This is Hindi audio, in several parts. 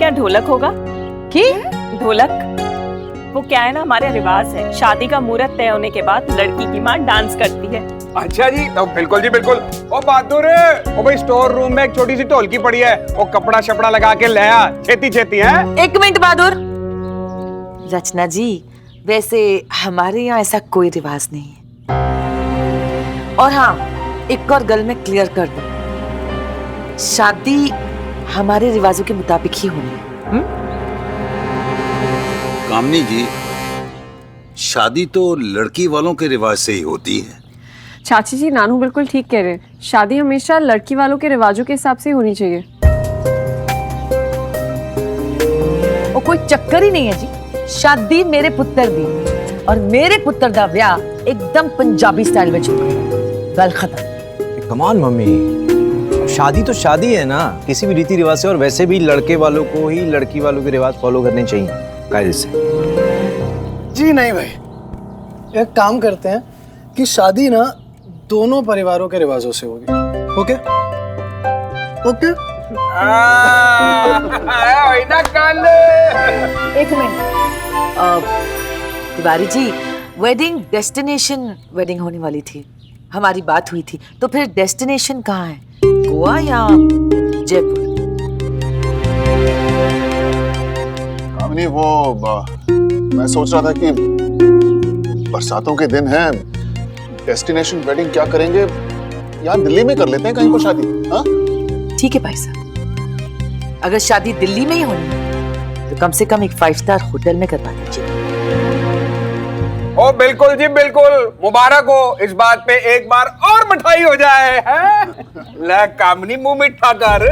यहाँ ढोलक होगा? की ढोलक वो क्या है ना, हमारे रिवाज है, शादी का मुहूर्त तय होने के बाद लड़की की माँ डांस करती है। अच्छा जी, तो बिल्कुल जी बिल्कुल। ओ बहादुर, ओ भाई स्टोर रूम में एक छोटी सी ढोलकी पड़ी है, वो कपड़ा शपड़ा लगा के ले आ, छेती छेती है। एक मिनट बहादुर। रचना जी, वैसे हमारे यहाँ ऐसा कोई रिवाज नहीं है। और हाँ, एक और गल में क्लियर कर दूं, शादी हमारे रिवाजों के मुताबिक ही होनी है। कामनी जी, शादी तो लड़की वालों के रिवाज से ही होती है। चाची जी, नानू बिल्कुल ठीक कह रहे हैं। शादी हमेशा लड़की वालों के रिवाजों के हिसाब से होनी चाहिए। और कोई चक्कर ही नहीं है जी। शादी मेरे पुत्र दी और मेरे पुत्र दा ब्याह एकदम पंजाबी स्टाइल में चुका। गल खत्म। कमान मम्मी, शादी तो शादी है ना, किसी भी रीति रिवाज से। और वैसे भी लड़के वालों को ही लड़की वालों के रिवाज फॉलो करने चाहिए कायदे से। जी नहीं भाई, एक काम करते हैं कि शादी ना दोनों परिवारों के रिवाजों से होगी। Okay okay. एक minute, Tiwari ji, wedding destination wedding होने वाली थी, हमारी बात हुई थी, तो फिर डेस्टिनेशन कहाँ है, गोवा या जयपुर? कामनी, वो मैं सोच रहा था कि बरसातों के दिन है, डेस्टिनेशन वेडिंग क्या करेंगे, यहाँ दिल्ली में कर लेते हैं कहीं को शादी। हाँ ठीक है भाई साहब, अगर शादी दिल्ली में ही होनी है तो कम से कम एक 5 स्टार होटल में करवा दीजिए। ओ बिल्कुल जी बिल्कुल, मुबारक हो, इस बात पे एक बार और मिठाई हो जाए है? ले कामनी, मुंह मिठा कर।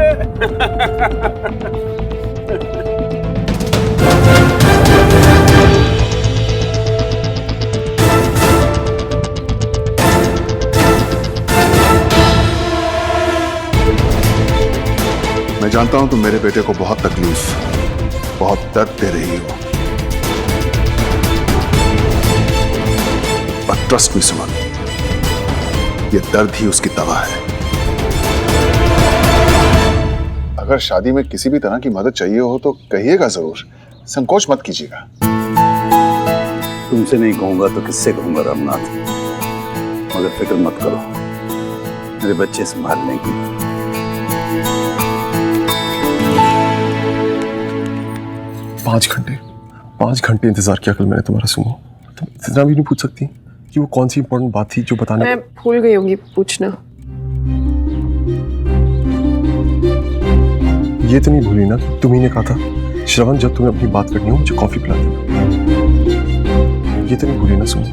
मैं जानता हूं तुम मेरे बेटे को बहुत तकलीफ, बहुत दर्द दे रही हो, पर ट्रस्ट मी सुमन, ये दर्द ही उसकी दवा है। अगर शादी में किसी भी तरह की मदद चाहिए हो तो कहिएगा जरूर, संकोच मत कीजिएगा। तुमसे नहीं कहूंगा तो किससे कहूंगा रामनाथ, मगर फिक्र मत करो, मेरे बच्चे संभाल लेंगे। पाँच घंटे इंतजार किया कल मैंने तुम्हारा। सुनो, तुम इतना भी नहीं पूछ सकती कि वो कौन सी इंपॉर्टेंट बात थी जो बताने? मैं भूल गई होंगी पूछना। ये तो नहीं भूली ना कि तुम्ही ने कहा था श्रवण, जब तुम्हें अपनी बात करनी हो मुझे कॉफी पिला देना। ये तो नहीं भूली ना? सुनो,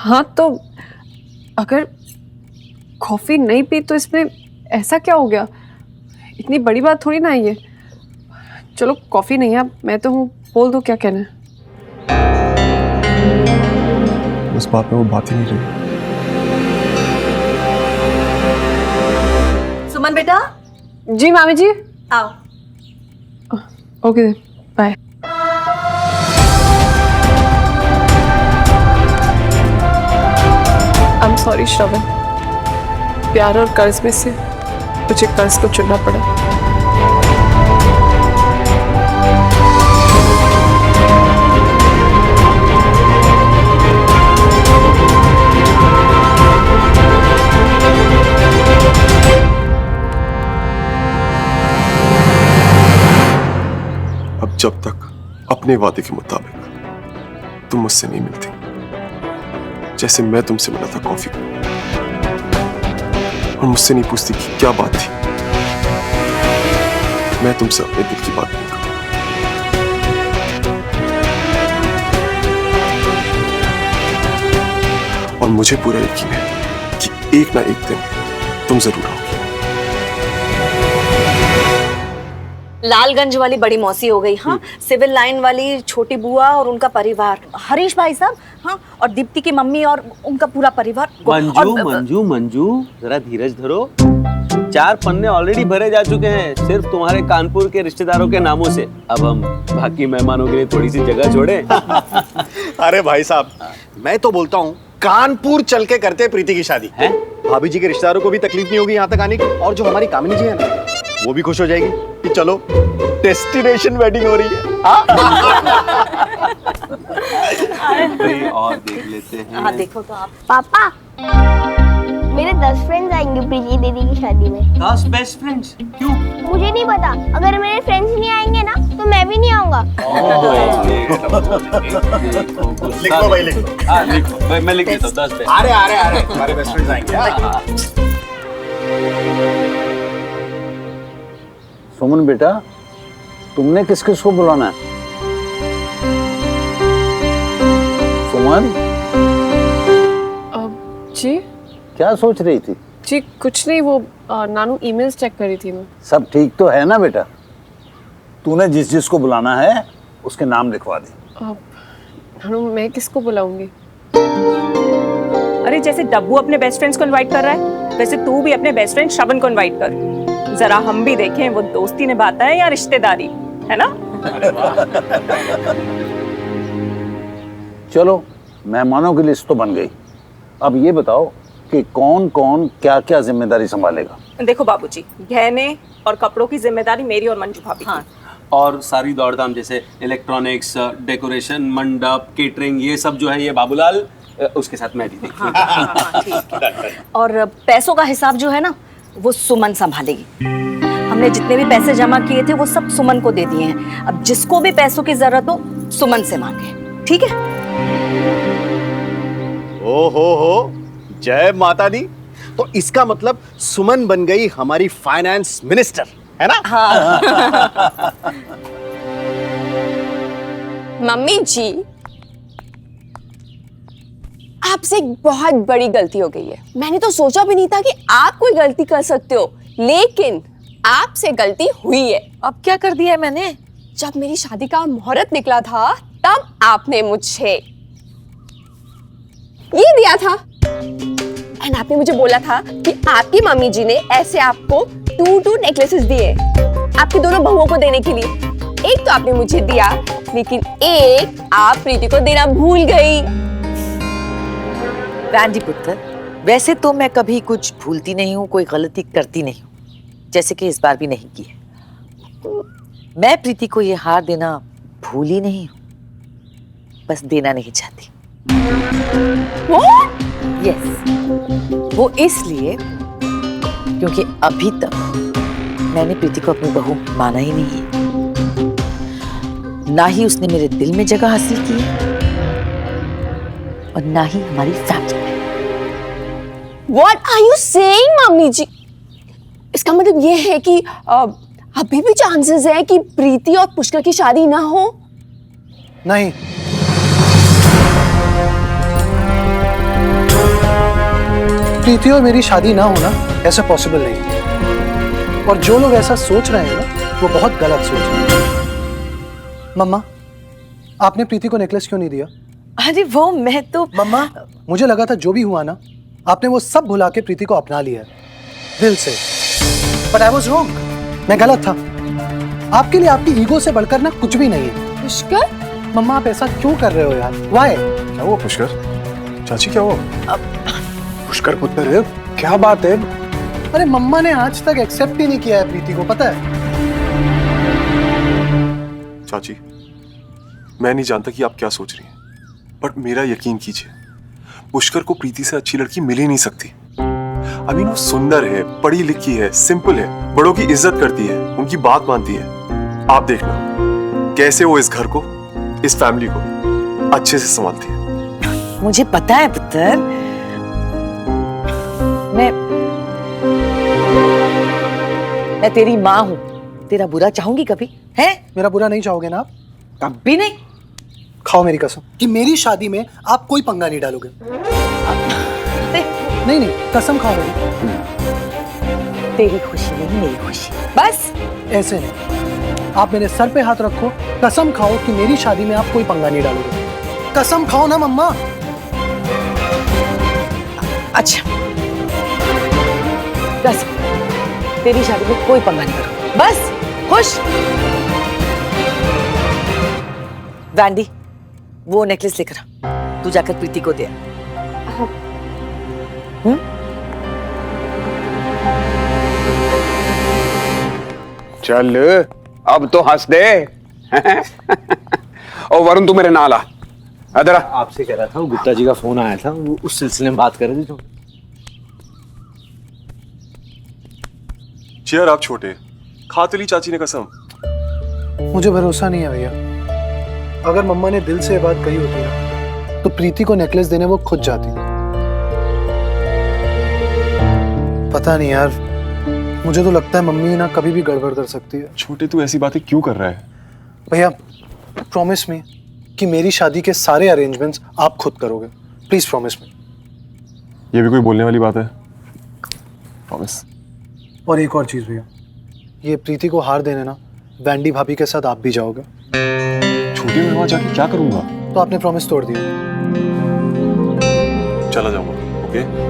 हाँ तो अगर कॉफी नहीं पी तो इसमें ऐसा क्या हो गया? इतनी बड़ी बात थोड़ी ना है ये। चलो कॉफी नहीं है, मैं तो हूँ, बोल दो क्या कहना है। उस बात में वो बात ही नहीं रही। सुमन बेटा। जी मामी जी। आओ। Okay bye. I am sorry Shravan, प्यार और कर्ज में से मुझे कर्ज को चुनना पड़ा। अब जब तक अपने वादे के मुताबिक तुम मुझसे नहीं मिलती, जैसे मैं तुमसे मिला था कॉफी पे, और मुझसे नहीं पूछती कि क्या बात थी, मैं तुमसे अपने दिल की बात नहीं करूं। और मुझे पूरा यकीन है कि एक ना एक दिन तुम जरूर आओगी। लालगंज वाली बड़ी मौसी हो गई, हाँ, सिविल लाइन वाली छोटी बुआ और उनका परिवार, हरीश भाई साहब, हाँ, और दीप्ति की मम्मी और उनका पूरा परिवार। मंजू जरा धीरज धरो, 4 पन्ने ऑलरेडी भरे जा चुके हैं सिर्फ तुम्हारे कानपुर के रिश्तेदारों के नामों से। अब हम बाकी मेहमानों के लिए थोड़ी सी जगह छोड़े। अरे भाई साहब, मैं तो बोलता हूँ कानपुर चल के करते हैं प्रीति की शादी हैं? भाभी जी के रिश्तेदारों को भी तकलीफ नहीं होगी यहाँ तक आने की, और जो हमारी कामिनी जी है ना, वो भी खुश हो जाएगी कि चलो डेस्टिनेशन वेडिंग हो रही है। कोई और देख लेते हैं। हाँ देखो तो आप। पापा, मेरे 10 फ्रेंड्स आएंगे प्रीति दीदी की शादी में। 10 बेस्ट फ्रेंड्स? क्यों? मुझे नहीं पता, अगर मेरे फ्रेंड्स नहीं आएंगे ना तो मैं भी नहीं आऊंगा। लिखो भाई लिखो। हाँ लिखो, मैं लिख देता हूँ 10 बेस्ट। आ रहे हमारे बेस्ट फ्रेंड्स आएंगे। सुमन बेटा, तुमने किस किस को बुलाना है? सुमन, जी क्या सोच रही थी? जी कुछ नहीं, वो नानू ईमेल्स चेक कर रही थी मैं। सब ठीक तो है ना बेटा? तूने जिस जिस को बुलाना है उसके नाम लिखवा दे। नानू मैं किसको बुलाऊंगी? अरे जैसे डब्बू अपने बेस्ट फ्रेंड्स को इनवाइट कर रहा है, वैसे तू भी अपने बेस्ट फ्रेंड श्रवण को इनवाइट कर। जरा हम भी देखें वो दोस्ती निभाता है या रिश्तेदारी, है ना? चलो, मेहमानों की लिस्ट तो बन गई। अब ये बताओ कि कौन कौन क्या क्या जिम्मेदारी संभालेगा? देखो बाबूजी, गहने और कपड़ों की जिम्मेदारी मेरी और मंजू भाभी की। हाँ। और सारी दौड़धाम जैसे इलेक्ट्रॉनिक्स, डेकोरेशन, मंडप, केटरिंग, ये सब जो है ये बाबूलाल, उसके साथ मैं भी देखूंगा। हाँ, ठीक है। और पैसों का हिसाब जो है ना, वो सुमन संभालेगी। हमने जितने भी पैसे जमा किए थे वो सब सुमन को दे दिए हैं। अब जिसको भी पैसों की जरूरत हो सुमन से मांगे, ठीक है? ओ हो, जय माता दी। तो इसका मतलब सुमन बन गई हमारी फाइनेंस मिनिस्टर, है ना? हाँ। मम्मी जी, आपसे एक बहुत बड़ी गलती हो गई है। मैंने तो सोचा भी नहीं था कि आप कोई गलती कर सकते हो, लेकिन आपसे गलती हुई है। अब क्या कर दिया है मैंने? जब मेरी शादी का मुहूर्त निकला था तब आपने मुझे ये दिया था, एंड आपने मुझे बोला था कि आपकी मम्मी जी ने ऐसे आपको 2 नेकलेसेस दिए आपकी दोनों बहुओं को देने के लिए। एक तो आपने मुझे दिया, लेकिन एक आप प्रीति को देना भूल गई। रांझी पुत्र, वैसे तो मैं कभी कुछ भूलती नहीं हूँ, कोई गलती करती नहीं हूँ, जैसे कि इस बार भी नहीं की है। मैं प्रीति को ये हार देना भूली नहीं हूँ, बस देना नहीं चाहती। यस, वो इसलिए क्योंकि अभी तक मैंने प्रीति को अपनी बहू माना ही नहीं है, ना ही उसने मेरे दिल में जगह हासिल की है और ना ही हमारी फैमिली में। What are you saying, mummy जी? इसका मतलब ये है कि अभी भी चांसेस है कि प्रीति और पुष्कर की शादी ना हो? नहीं, प्रीति और मेरी शादी ना होना ऐसा पॉसिबल नहीं है। और जो लोग ऐसा सोच रहे हैं ना, वो बहुत गलत सोच रहे हैं। मम्मा, आपने प्रीति को नेकलेस क्यों नहीं दिया? अरे वो मैं तो मम्मा, मुझे लगा था जो भी हुआ ना, आपने वो सब भुला के प्रीति को अपना लिया है दिल से। बट आई वाज रॉन्ग, मैं गलत था। आपके लिए आपकी ईगो से बढ़कर ना कुछ भी नहीं है। पुष्कर, मम्मा आप ऐसा क्यों कर रहे हो यार? व्हाई? क्या हुआ पुष्कर? चाची क्या हुआ? पुष्कर पुत्र है, क्या बात है? अरे मम्मा ने आज तक एक्सेप्ट ही नहीं किया है प्रीति को, पता है? चाची, मैं नहीं जानता कि आप क्या सोच रही हैं, बट मेरा यकीन कीजिए, पुष्कर को प्रीति से अच्छी लड़की मिल ही नहीं सकती। I mean, वो सुंदर है, पढ़ी लिखी है, सिंपल है, बड़ों की इज्जत करती है, उनकी बात मानती है। आप देखना कैसे वो इस घर को, इस फैमिली को अच्छे से संभालती है। मुझे पता है पुत्र, मैं तेरी माँ हूँ, तेरा बुरा चाहूंगी कभी? है? मेरा बुरा नहीं चाहोगे ना आप? कभी नहीं। खाओ मेरी कसम कि मेरी शादी में आप कोई पंगा नहीं डालोगे। नहीं नहीं, कसम खाओ मेरी। तेरी खुशी नहीं मेरी खुशी, बस। ऐसे नहीं, आप मेरे सर पे हाथ रखो, कसम खाओ कि मेरी शादी में आप कोई पंगा नहीं डालोगे। कसम खाओ ना मम्मा। अच्छा, बस तेरी शादी में कोई पंगा नहीं करो, बस। खुश? वैंडी, वो नेकलेस लेकर आ, तू जाकर प्रीति को दे। चल अब तो हंस दे। ओ वरुण तू मेरे नाल आ, इधर आ। आपसे कह रहा था, वो गुप्ता जी का फोन आया था, वो उस सिलसिले में बात कर रहे थे। चेयर आप छोटे, खा तो ली चाची ने कसम। मुझे भरोसा नहीं है भैया, अगर मम्मा ने दिल से ये बात कही होती ना, तो प्रीति को नेकलेस देने वो खुद जाती। पता नहीं यार, मुझे तो लगता है मम्मी ना कभी भी गड़बड़ कर सकती है। छोटे तू ऐसी बातें क्यों कर रहा है? भैया प्रॉमिस मी कि मेरी शादी के सारे अरेंजमेंट्स आप खुद करोगे, प्लीज प्रॉमिस मी। ये भी कोई बोलने वाली बात है? प्रॉमिस। और एक और चीज भैया, ये प्रीति को हार देने ना वैंडी भाभी के साथ आप भी जाओगे। छोटी मैं वहां जाके क्या करूंगा? तो आपने प्रॉमिस तोड़ दिया। चला जाऊंगा। ओके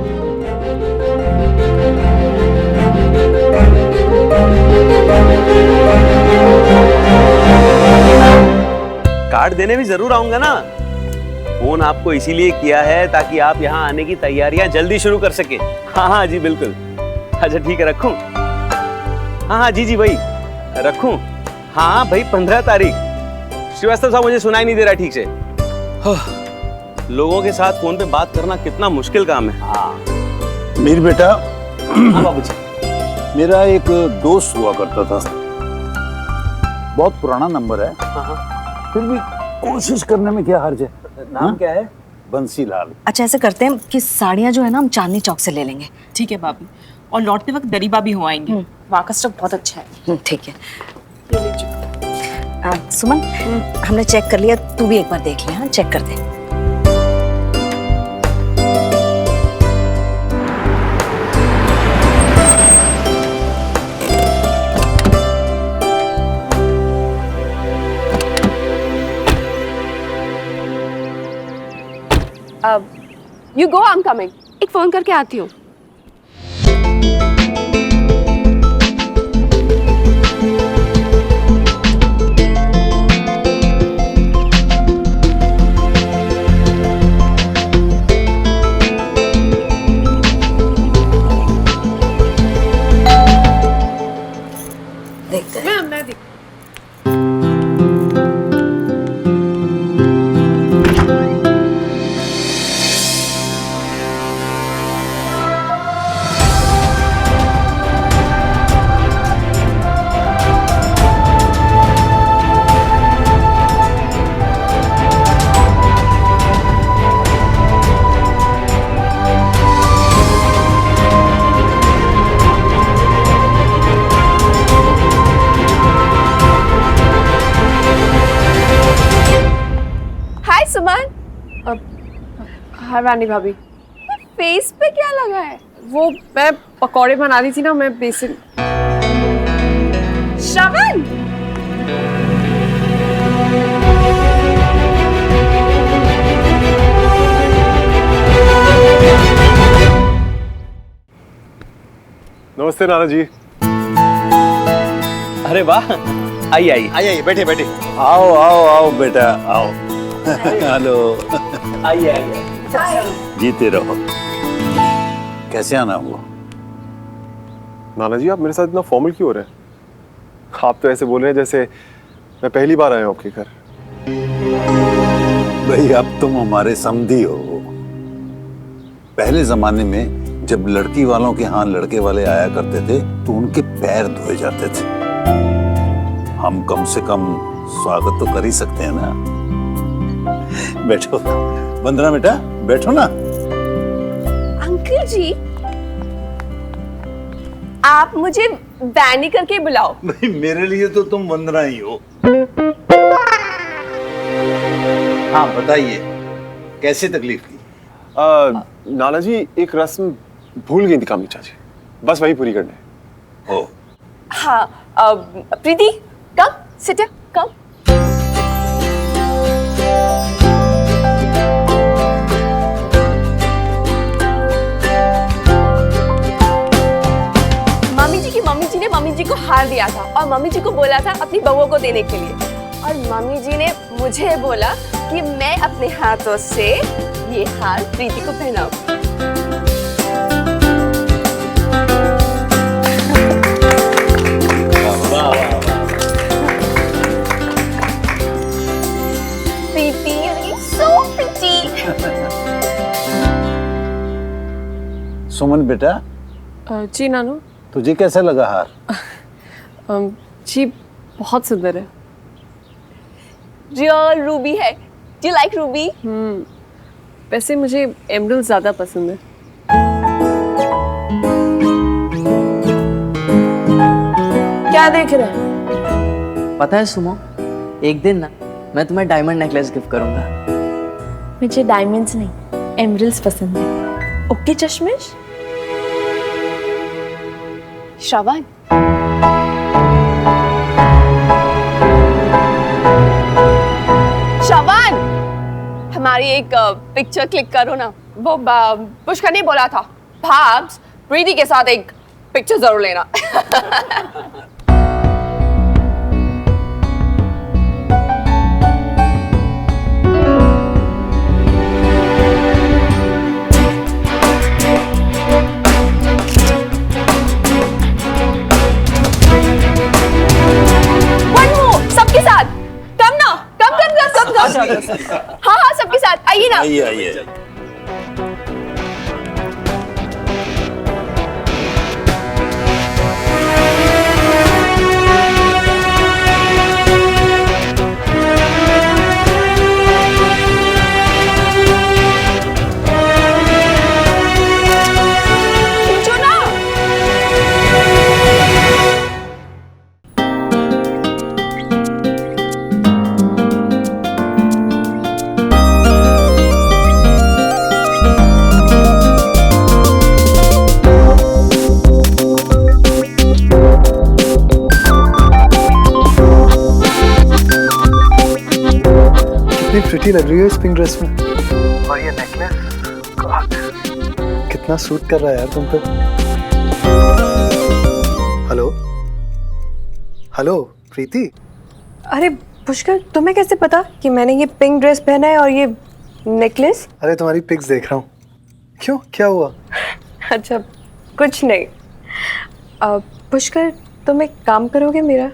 कार्ड देने भी जरूर आऊंगा ना। फोन आपको इसीलिए किया है ताकि आप यहाँ आने की तैयारियां जल्दी शुरू कर सके। हाँ हाँ जी बिल्कुल। अच्छा ठीक है, रखूं? हाँ हाँ जी भाई रखूं? हाँ भाई 15 तारीख। श्रीवास्तव साहब मुझे सुनाई नहीं दे रहा ठीक से। लोगों के साथ फोन पे बात करना कितना मुश्किल काम है। हाँ मीर बेटा। हाँ बाबूजी। मेरा एक दोस्त हुआ करता था, बहुत पुराना नंबर है, फिर भी कोशिश करने में क्या हर्ज है। नाम क्या है? बंसीलाल। अच्छा ऐसे करते हैं कि साड़ियाँ जो है ना हम चांदनी चौक से ले लेंगे। ठीक है भाभी, और लौटते वक्त दरीबा भी हो आएंगे, वहाँ का स्टफ बहुत अच्छा है। ठीक है। सुमन हमने चेक कर लिया, तू भी एक बार देख ले। हाँ चेक कर दे। You go, I am coming. एक फोन करके आती हूँ। देखते हैं। हाय सुमन। हाय वानी भाभी। फेस पे क्या लगा है? वो मैं पकौड़े बना रही थी ना, मैं बेसिन। श्रवण नमस्ते नाना जी। अरे वाह, आइए आइए आइए बैठे बैठे। आओ आओ आओ बेटा आओ। हेलो। आइए आइए। जीते रहो। कैसे आना हुआ? नाना जी आप मेरे साथ इतना फॉर्मल क्यों हो रहे हैं? आप तो ऐसे बोल रहे हैं जैसे मैं पहली बार आया हूँ आपके घर। भाई अब तुम हमारे समधी हो। पहले जमाने में जब लड़की वालों के यहाँ लड़के वाले आया करते थे तो उनके पैर धोए जाते थे। हम कम से कम स्वागत तो कर ही सकते हैं ना। बैठो वंदना बेटा, बैठो ना। अंकल जी आप मुझे वैनी करके बुलाओ। भाई मेरे लिए तो तुम वंदना ही हो। हाँ बताइए कैसे तकलीफ की? नाना जी एक रस्म भूल गई थी कामी चाची, बस वही पूरी करने। ओ हाँ प्रीति कम सिट कम। मम्मी जी ने मम्मी जी को हार दिया था और मम्मी जी को बोला था अपनी बहुओं को देने के लिए, और मम्मी जी ने मुझे बोला कि मैं अपने हाथों से ये हार प्रीति को पहनाऊं। सुमन बेटा, जी नानू। तुझे कैसा लगा हार? जी बहुत सुंदर है। रियल रूबी है। Do you like Ruby? वैसे मुझे एमरल्ड ज्यादा पसंद है। क्या देख रहे हैं? पता है सुमो, एक दिन ना मैं तुम्हें डायमंड नेकलेस गिफ्ट करूंगा। मुझे डायमंड्स नहीं, एमरल्ड्स पसंद है। ओके चश्मिश। श्रवण, श्रवण, हमारी एक पिक्चर क्लिक करो ना। वो पुष्कर ने बोला था भाब्स प्रीति के साथ एक पिक्चर जरूर लेना। हाँ हाँ सबके साथ आइए ना। आइए आइए। प्रिटी लग रही है इस पिंक ड्रेस में, और ये नेकलेस कितना सूट कर रहा है यार तुम पे। हेलो हेलो प्रीति। अरे पुष्कर, तुम्हें कैसे पता कि मैंने ये पिंक ड्रेस पहना है और ये नेकलेस? अरे तुम्हारी पिक्स देख रहा हूँ। क्यों, क्या हुआ? अच्छा कुछ नहीं। पुष्कर, तुम एक काम करोगे मेरा?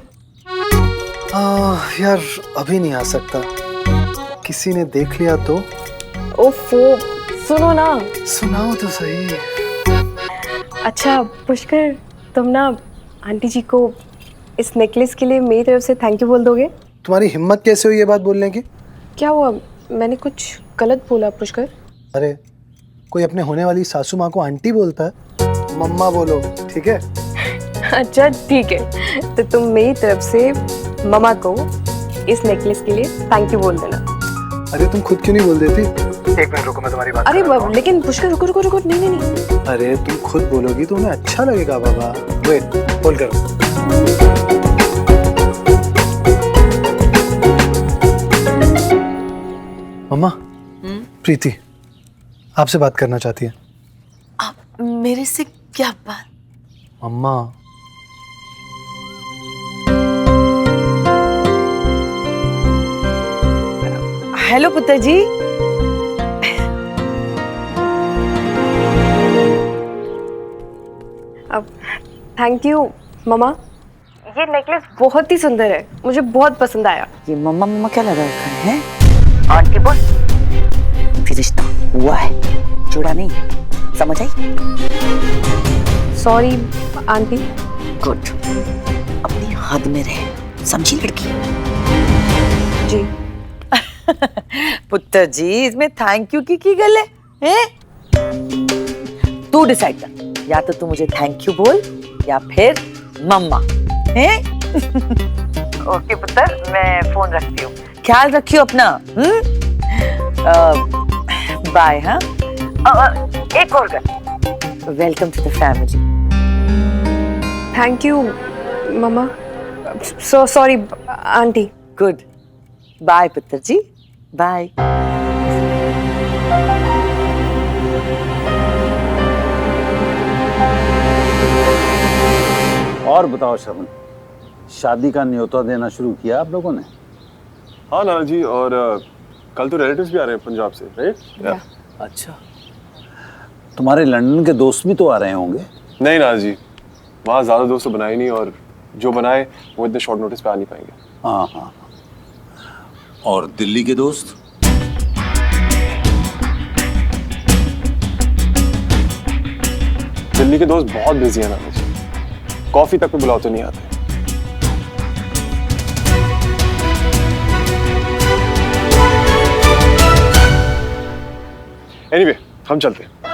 यार अभी नहीं आ सकता, किसी ने देख लिया तो। ओफो, सुनो ना। सुनाओ तो सही। अच्छा पुष्कर, तुम ना आंटी जी को इस नेकलेस के लिए मेरी तरफ से थैंक यू बोल दोगे? तुम्हारी हिम्मत कैसे हुई ये बात बोलने की? क्या हुआ, मैंने कुछ गलत बोला पुष्कर? अरे कोई अपने होने वाली सासू माँ को आंटी बोलता है? मम्मा बोलो, ठीक है? अच्छा ठीक है, तो तुम मेरी तरफ से मम्मा को इस नेकलेस के लिए थैंक यू बोल देना। अरे तुम खुद क्यों नहीं बोल देती? एक मिनट रुको, मैं तुम्हारी बात अरे लेकिन पुष्कर रुको रुको रुको, नहीं नहीं नहीं। अरे तुम खुद बोलोगी तो उन्हें अच्छा लगेगा बाबा। वेट, होल्ड करो। मम्मा, प्रीति आपसे बात करना चाहती है। मेरे से क्या बात? मम्मा, हेलो पुत्र जी। अब थैंक यू मम्मा, ये नेकलेस बहुत ही सुंदर है, मुझे बहुत पसंद आया। ये मम्मा मम्मा क्या लगा रखा है? आंटी बोल, फिर रिश्ता हुआ है, जुड़ा नहीं, समझ आई? Sorry aunty. गुड, अपनी हद में रहे, समझी लड़की? जी। पुत्र जी, इसमें थैंक यू की गल है? तू डिसाइड कर, या तो तू मुझे थैंक यू बोल या फिर मम्मा है। ओके पुत्र, मैं फोन रखती हूँ, ख्याल रखियो अपना। बाय। हाँ, एक और कर, welcome to the family. Thank you mumma. So sorry aunty. Good, bye पुत्र जी, बाय। और बताओ श्रवण, शादी का न्योता देना शुरू किया आप लोगों ने? हाँ नाना जी, और कल तो रिलेटिव्स भी आ रहे हैं पंजाब से, राइट? अच्छा, तुम्हारे लंदन के दोस्त भी तो आ रहे होंगे? नहीं नाना जी, वहाँ ज्यादा दोस्त तो बनाए नहीं, और जो बनाए वो इतने शॉर्ट नोटिस पे आ नहीं पाएंगे। हाँ हाँ। और दिल्ली के दोस्त? दिल्ली के दोस्त बहुत बिजी है ना मुझे, कॉफी तक पे बुलाओ तो नहीं आते। एनीवे, हम चलते हैं।